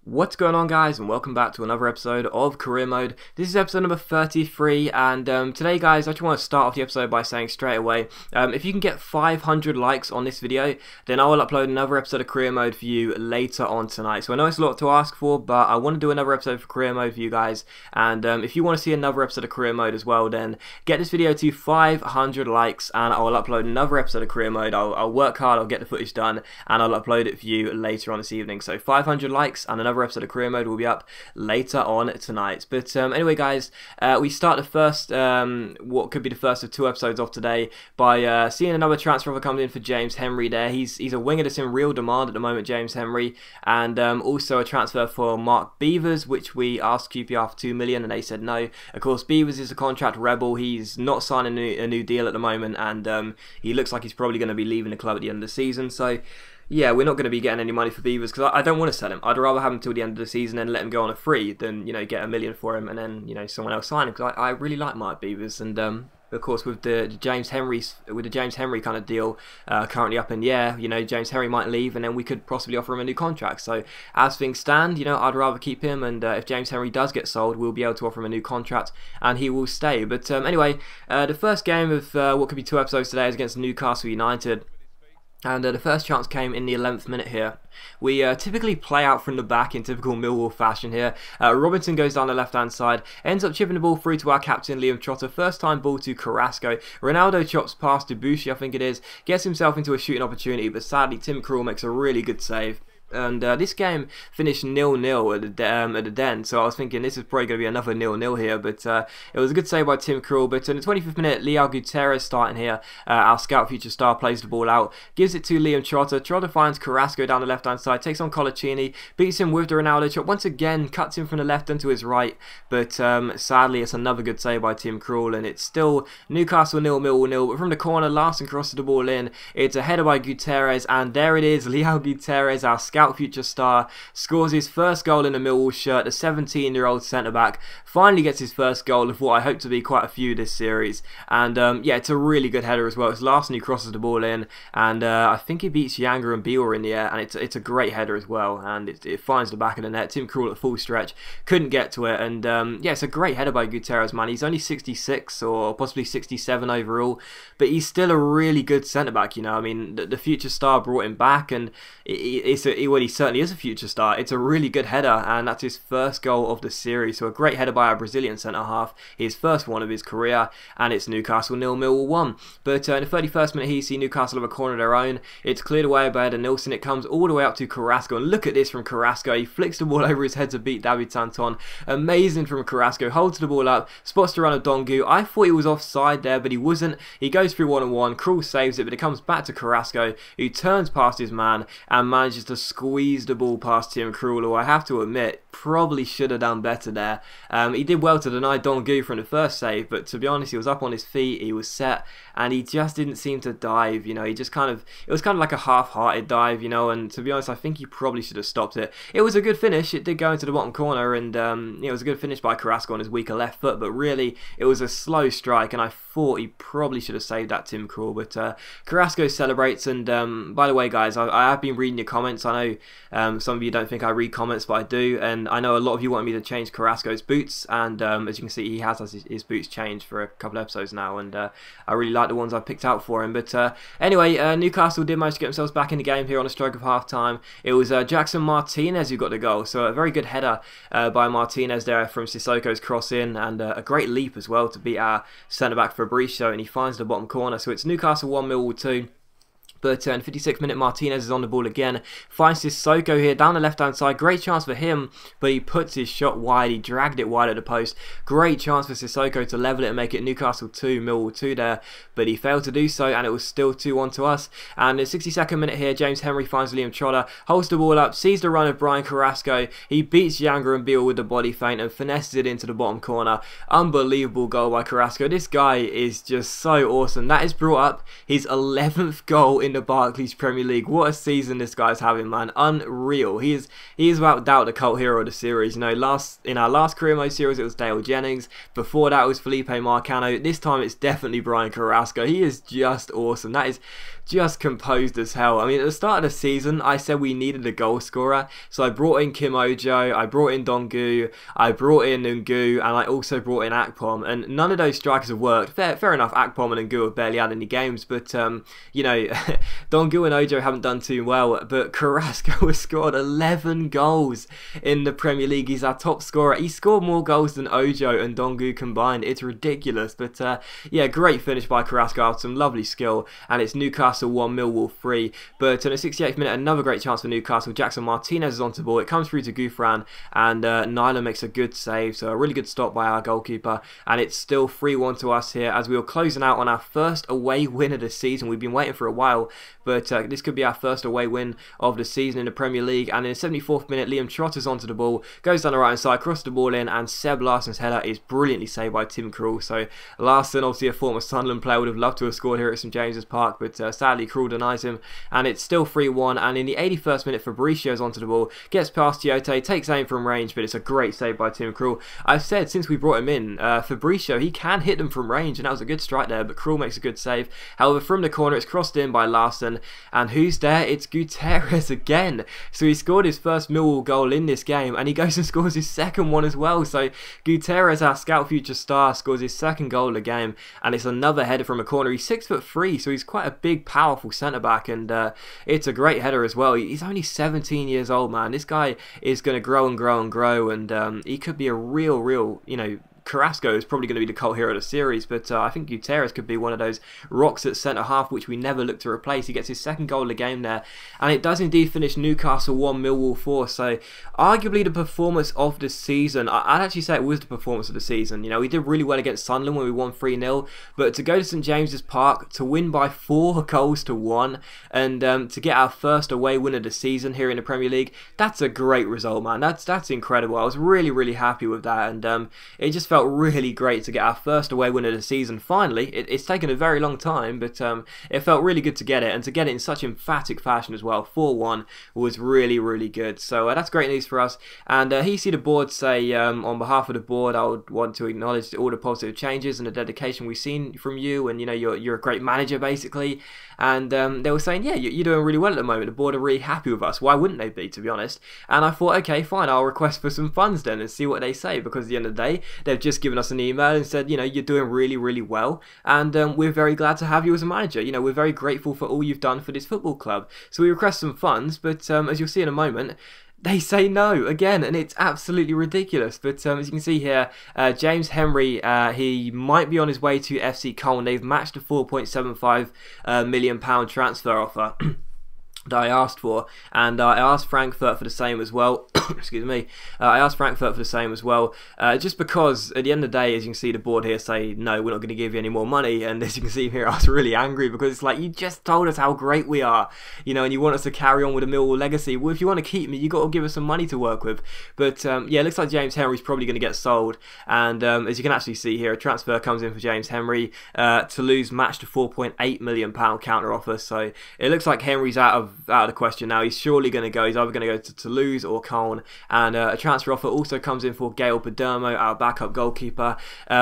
What's going on, guys, and welcome back to another episode of Career Mode. This is episode number 33, and today, guys, I just want to start off the episode by saying straight away, if you can get 500 likes on this video, then I will upload another episode of Career Mode for you later on tonight. So I know it's a lot to ask for, but I want to do another episode for Career Mode for you guys, and if you want to see another episode of Career Mode as well, then get this video to 500 likes, and I will upload another episode of Career Mode. I'll work hard, I'll get the footage done, and I'll upload it for you later on this evening. So 500 likes, and another episode of Career Mode will be up later on tonight. But anyway, guys, we start the first, what could be the first of two episodes of today by seeing another transfer offer coming in for James Henry there. He's a winger that's in real demand at the moment, James Henry, and also a transfer for Mark Beavers, which we asked QPR for 2 million and they said no. Of course, Beavers is a contract rebel. He's not signing a new deal at the moment, and he looks like he's probably going to be leaving the club at the end of the season. So yeah, we're not going to be getting any money for Beavers because I don't want to sell him. I'd rather have him till the end of the season and let him go on a free than, you know, get $1 million for him and then, someone else sign him, because I really like Mark Beavers. And of course, with the James Henry kind of deal currently up in the air, James Henry might leave and then we could possibly offer him a new contract. So as things stand, I'd rather keep him, and if James Henry does get sold, we'll be able to offer him a new contract and he will stay. But anyway, the first game of what could be two episodes today is against Newcastle United. And the first chance came in the 11th minute here. We typically play out from the back in typical Millwall fashion here. Robinson goes down the left-hand side, ends up chipping the ball through to our captain, Liam Trotter. First time ball to Carrasco. Ronaldo chops past Debussy, I think it is. Gets himself into a shooting opportunity, but sadly Tim Krul makes a really good save. And this game finished 0-0 at the Den, so I was thinking this is probably going to be another 0-0 here, but it was a good save by Tim Krul. But in the 25th minute, Leao Gutierrez starting here, our scout future star, plays the ball out, gives it to Liam Trotter. Trotter finds Carrasco down the left-hand side, takes on Colaccini, beats him with the Ronaldo chop, once again cuts him from the left into his right, but sadly it's another good save by Tim Krul, and it's still Newcastle 0, Millwall 0, but from the corner, Larson crosses the ball in, it's a header by Gutierrez, and there it is, Leao Gutierrez, our scout future star, scores his first goal in a Millwall shirt. The 17-year-old centre-back finally gets his first goal of what I hope to be quite a few this series. And yeah, it's a really good header as well. It's Larson who crosses the ball in, and I think he beats Younger and Biel in the air, and it's a great header as well, and it finds the back of the net. Tim Krul at full stretch couldn't get to it, and yeah, it's a great header by Gutierrez, man. He only 66 or possibly 67 overall, but he's still a really good centre-back, I mean, the future star brought him back, and he certainly is a future star. It's a really good header, and that's his first goal of the series. So a great header by our Brazilian centre-half, his first one of his career, and it's Newcastle 0, Millwall 1. But in the 31st minute, you see Newcastle have a corner of their own. It's cleared away by Eder Nilsson. It comes all the way up to Carrasco, and look at this from Carrasco. He flicks the ball over his head to beat David Santon. Amazing from Carrasco. Holds the ball up, spots the run of Dongu. I thought he was offside there, but he wasn't. He goes through one-on-one. Krul saves it, but it comes back to Carrasco, who turns past his man and manages to squeeze the ball past Tim Krul, who I have to admit probably should have done better there. He did well to deny Dongu from the first save, but to be honest, he was up on his feet, he was set, and he just didn't seem to dive. He just it was kind of like a half-hearted dive, and to be honest, I think he probably should have stopped it. It was a good finish. It did go into the bottom corner, and it was a good finish by Carrasco on his weaker left foot, but really it was a slow strike, and I thought he probably should have saved that, Tim Krul. But Carrasco celebrates, and by the way, guys, I have been reading your comments. I know some of you don't think I read comments, but I do, and I know a lot of you want me to change Carrasco's boots, and as you can see, he has his boots changed for a couple of episodes now, and I really like the ones I've picked out for him. But anyway, Newcastle did manage to get themselves back in the game here on a stroke of half-time. It was Jackson Martinez who got the goal, so a very good header by Martinez there from Sissoko's cross in, and a great leap as well to beat our centre-back Fabrizio, and he finds the bottom corner. So it's Newcastle 1, Millwall 2. But in 56th minute, Martinez is on the ball again, finds Sissoko here down the left-hand side. Great chance for him, but he puts his shot wide. He dragged it wide at the post. Great chance for Sissoko to level it and make it Newcastle 2, Millwall 2 there, but he failed to do so, and it was still 2-1 to us. And in the 62nd minute here, James Henry finds Liam Trotter, holds the ball up, sees the run of Brian Carrasco. He beats Younger and Biel with the body feint and finesses it into the bottom corner. Unbelievable goal by Carrasco. This guy is just so awesome. That has brought up his 11th goal in the Barclays Premier League. What a season this guy's having, man. Unreal. He is without doubt the cult hero of the series. In our last Career Mode series, it was Dale Jennings. Before that, it was Felipe Marcano. This time, it's definitely Brian Carrasco. He is just awesome. That is just composed as hell. I mean, at the start of the season, I said we needed a goal scorer, so I brought in Kim Ojo, I brought in Dongu, I brought in Ngu, and I also brought in Akpom, and none of those strikers have worked. Fair enough, Akpom and Ngu have barely had any games, but, you know, Dongu and Ojo haven't done too well, but Carrasco has scored 11 goals in the Premier League. He's our top scorer. He scored more goals than Ojo and Dongu combined. It's ridiculous, but yeah, great finish by Carrasco after some lovely skill, and it's Newcastle 1, Millwall 3, but in the 68th minute, another great chance for Newcastle. Jackson Martinez is onto the ball. It comes through to Gouffran, and Nyla makes a good save, so a really good stop by our goalkeeper, and it's still 3-1 to us here as we were closing out on our first away win of the season. We've been waiting for a while, but this could be our first away win of the season in the Premier League. And in the 74th minute, Liam Trotter's onto the ball, goes down the right hand side, crosses the ball in, and Seb Larsson's header is brilliantly saved by Tim Krul. So Larsson, obviously a former Sunderland player, would have loved to have scored here at St James's Park, but sadly Krul denies him, and it's still 3-1. And in the 81st minute, Fabricio's onto the ball, gets past Tiote, takes aim from range, but it's a great save by Tim Krul. I've said since we brought him in, Fabricio, he can hit them from range, and that was a good strike there, but Krul makes a good save. However, from the corner, it's crossed in by Larsson, and who's there? It's Gutierrez again. So he scored his first Millwall goal in this game, and he goes and scores his second one as well. So Gutierrez, our scout future star, scores his second goal of the game, and it's another header from a corner. He's 6'3", so he's quite a big, powerful centre-back, and it's a great header as well. He's only 17 years old, man. This guy is going to grow and grow and grow, and he could be a real, you know, Carrasco is probably going to be the cult hero of the series, but I think Gutierrez could be one of those rocks at centre-half which we never look to replace. He gets his second goal of the game there, and it does indeed finish Newcastle 1, Millwall 4, so arguably the performance of the season. I'd actually say it was the performance of the season. You know, we did really well against Sunderland when we won 3-0, but to go to St James's Park, to win by 4 goals to 1, and to get our first away win of the season here in the Premier League, that's a great result, man. That's incredible. I was really happy with that, and it just felt really great to get our first away win of the season finally. It's taken a very long time, but it felt really good to get it, and to get it in such emphatic fashion as well. 4-1 was really good, so that's great news for us. And he see the board say, on behalf of the board, I would want to acknowledge all the positive changes and the dedication we've seen from you, and you know, you're a great manager basically. And they were saying, yeah, you're doing really well at the moment. The board are really happy with us. Why wouldn't they be, to be honest? And I thought, okay, fine, I'll request for some funds then and see what they say, because at the end of the day, they've just given us an email and said, you know, you're doing really well, and we're very glad to have you as a manager. You know, we're very grateful for all you've done for this football club. So we request some funds, but as you'll see in a moment, they say no again, and it's absolutely ridiculous. But as you can see here, James Henry, he might be on his way to FC Cologne. They've matched a £4.75 million transfer offer that I asked for, and I asked Frankfurt for the same as well. Excuse me. I asked Frankfurt for the same as well, just because at the end of the day, as you can see, the board here say, no, we're not going to give you any more money. And as you can see here, I was really angry, because it's like, you just told us how great we are, you know, and you want us to carry on with the Millwall legacy. Well, if you want to keep me, you got to give us some money to work with. But yeah, it looks like James Henry's probably going to get sold, and as you can actually see here, a transfer comes in for James Henry. Toulouse matched a £4.8 million counter offer, so it looks like Henry's out of the question now. He's surely going to go. He's either going to go to Toulouse or Cologne. And a transfer offer also comes in for Gail Padermo, our backup goalkeeper.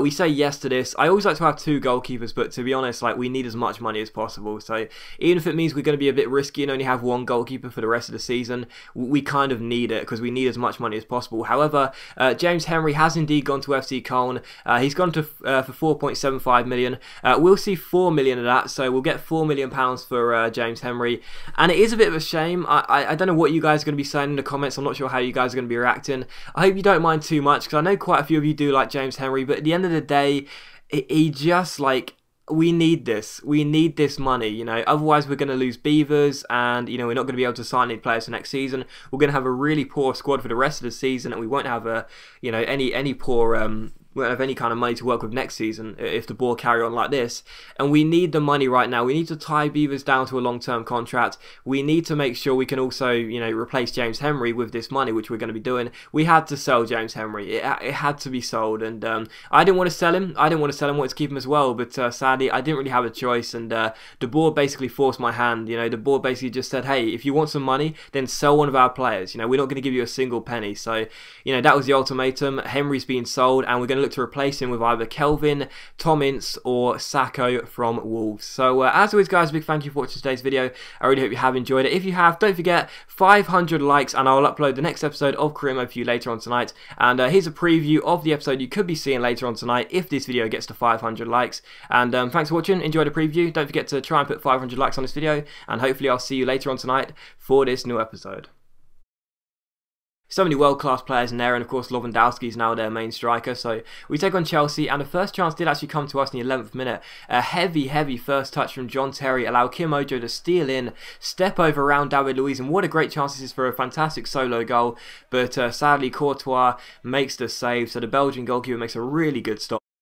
We say yes to this. I always like to have 2 goalkeepers, but to be honest, like, we need as much money as possible. So even if it means we're going to be a bit risky and only have 1 goalkeeper for the rest of the season, we kind of need it, because we need as much money as possible. However, James Henry has indeed gone to FC Cologne. He's gone to for 4.75 million. We'll see 4 million of that, so we'll get £4 million for James Henry. And it is a bit of a shame. I don't know what you guys are going to be saying in the comments. I'm not sure how you guys are going to be reacting. I hope you don't mind too much, because I know quite a few of you do like James Henry, but at the end of the day, he just, like, we need this. We need this money, you know. Otherwise, we're going to lose Beavers, and, you know, we're not going to be able to sign any players for next season. We're going to have a really poor squad for the rest of the season, and we won't have a, you know, any poor we won't have any kind of money to work with next season if the board carry on like this. And we need the money right now. We need to tie Beavers down to a long-term contract. We need to make sure we can also, you know, replace James Henry with this money, which we're going to be doing. We had to sell James Henry. It had to be sold, and I didn't want to sell him. I wanted to keep him as well, but sadly, I didn't really have a choice, and the board basically forced my hand. You know, the board basically just said, hey, if you want some money, then sell one of our players. You know, we're not going to give you a single penny. So, you know, that was the ultimatum. Henry's being sold, and we're going to look look to replace him with either Kelvin, Tom Ince or Sacco from Wolves. So as always guys, a big thank you for watching today's video. I really hope you have enjoyed it. If you have, don't forget 500 likes and I'll upload the next episode of Career Mode for you later on tonight. And here's a preview of the episode you could be seeing later on tonight if this video gets to 500 likes. And thanks for watching, enjoy the preview. Don't forget to try and put 500 likes on this video, and hopefully I'll see you later on tonight for this new episode. So many world-class players in there, and of course Lewandowski is now their main striker. So we take on Chelsea, and the first chance did actually come to us in the 11th minute. A heavy first touch from John Terry allowed Kim Ojo to steal in, step over around David Luiz, and what a great chance this is for a fantastic solo goal. But sadly Courtois makes the save, so the Belgian goalkeeper makes a really good stop.